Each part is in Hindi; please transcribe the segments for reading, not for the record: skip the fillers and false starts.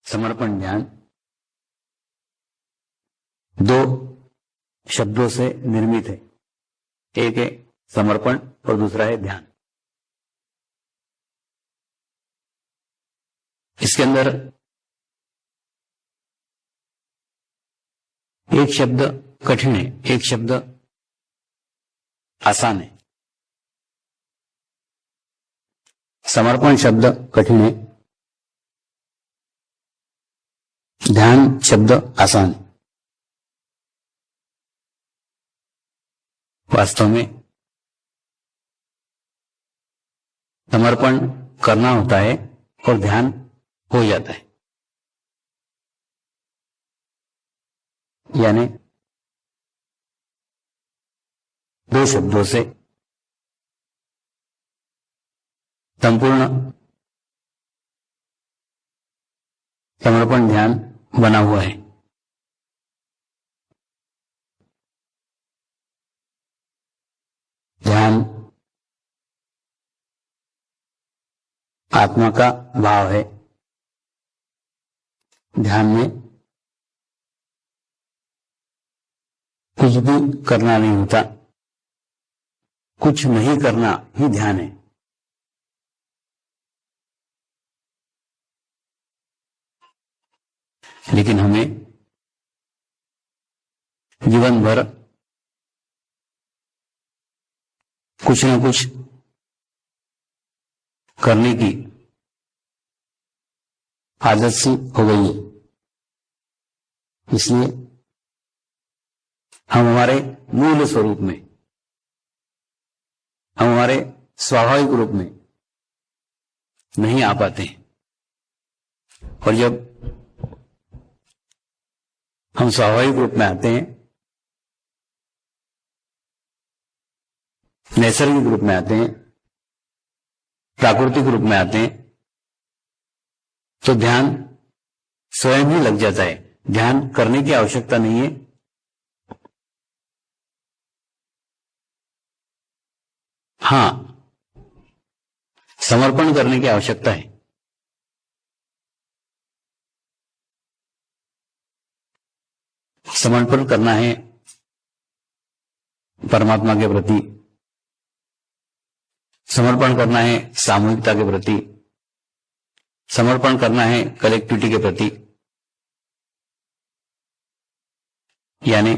समर्पण ध्यान दो शब्दों से निर्मित है। एक है समर्पण और दूसरा है ध्यान। इसके अंदर एक शब्द कठिन है, एक शब्द आसान है। समर्पण शब्द कठिन है, ध्यान शब्द आसान है। वास्तव में समर्पण करना होता है और ध्यान हो जाता है। यानी दो शब्दों से संपूर्ण समर्पण ध्यान बना हुआ है। ध्यान आत्मा का भाव है। ध्यान में कुछ भी करना नहीं होता, कुछ नहीं करना ही ध्यान है। लेकिन हमें जीवन भर कुछ न कुछ करने की आदत सी हो गई है। इसलिए हम हमारे मूल स्वरूप में, हम हमारे स्वाभाविक रूप में नहीं आ पाते हैं। और जब हम स्वाभाविक रूप में आते हैं, नैसर्गिक रूप में आते हैं, प्राकृतिक रूप में आते हैं, तो ध्यान स्वयं ही लग जाता है। ध्यान करने की आवश्यकता नहीं है। हां, समर्पण करने की आवश्यकता है। समर्पण करना है परमात्मा के प्रति, समर्पण करना है सामूहिकता के प्रति, समर्पण करना है कलेक्टिविटी के प्रति। यानी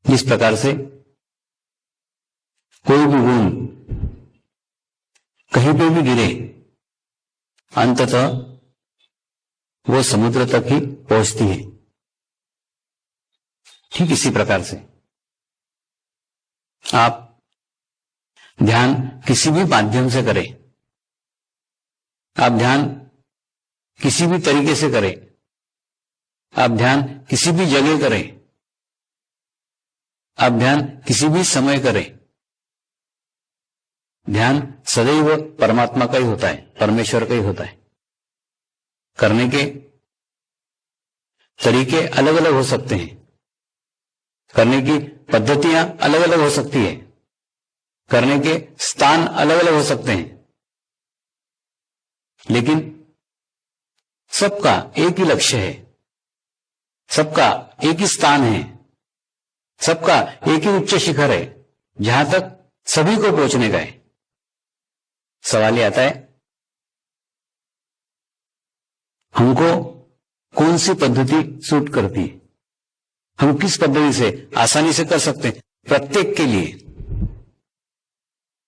जिस प्रकार से कोई भी बूंद कहीं पे भी गिरे, अंततः वो समुद्र तक ही पहुंचती है। ठीक इसी प्रकार से आप ध्यान किसी भी माध्यम से करें, आप ध्यान किसी भी तरीके से करें, आप ध्यान किसी भी जगह करें, आप ध्यान किसी भी समय करें, ध्यान सदैव परमात्मा का ही होता है, परमेश्वर का ही होता है। करने के तरीके अलग अलग हो सकते हैं, करने की पद्धतियां अलग अलग हो सकती है, करने के स्थान अलग अलग हो सकते हैं, लेकिन सबका एक ही लक्ष्य है, सबका एक ही स्थान है, सबका एक ही उच्च शिखर है जहां तक सभी को पहुंचने का है। सवाल यह आता है, हमको कौन सी पद्धति सूट करती है, हम किस पद्धति से आसानी से कर सकते हैं। प्रत्येक के लिए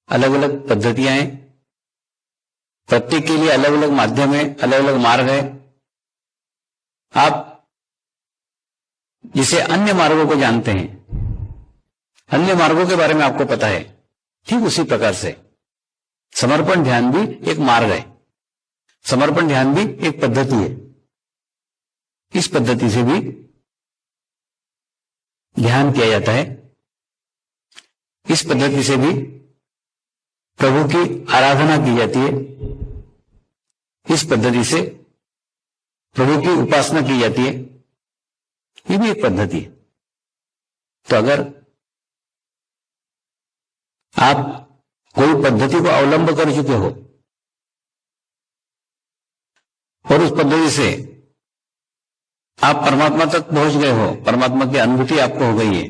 अलग अलग पद्धतियां हैं, प्रत्येक के लिए अलग अलग माध्यम है, अलग अलग मार्ग है। आप जिसे अन्य मार्गों को जानते हैं, अन्य मार्गों के बारे में आपको पता है, ठीक उसी प्रकार से समर्पण ध्यान भी एक मार्ग है, समर्पण ध्यान भी एक पद्धति है। इस पद्धति से भी ध्यान किया जाता है, इस पद्धति से भी प्रभु की आराधना की जाती है, इस पद्धति से प्रभु की उपासना की जाती है। ये भी एक पद्धति है। तो अगर आप कोई पद्धति को अवलंब कर चुके हो और उस पद्धति से आप परमात्मा तक पहुंच गए हो, परमात्मा की अनुभूति आपको हो गई है,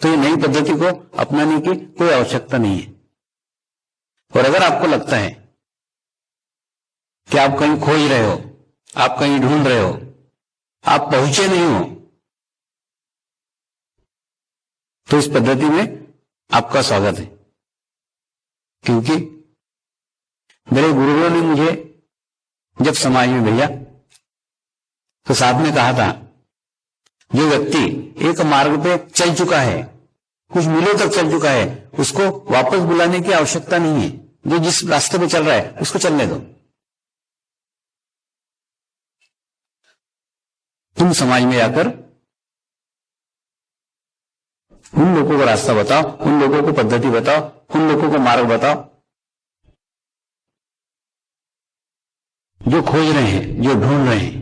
तो ये नई पद्धति को अपनाने की कोई आवश्यकता नहीं है। और अगर आपको लगता है कि आप कहीं खोज रहे हो, आप कहीं ढूंढ रहे हो, आप पहुंचे नहीं हो, तो इस पद्धति में आपका स्वागत है। क्योंकि मेरे गुरुओं ने मुझे जब समाज में भेजा तो साथ में कहा था, जो व्यक्ति एक मार्ग पे चल चुका है, कुछ मीलों तक चल चुका है, उसको वापस बुलाने की आवश्यकता नहीं है। जो जिस रास्ते पे चल रहा है उसको चलने दो। तुम समाज में आकर उन लोगों को रास्ता बताओ, उन लोगों को पद्धति बताओ, उन लोगों को मार्ग बताओ जो खोज रहे हैं, जो ढूंढ रहे हैं।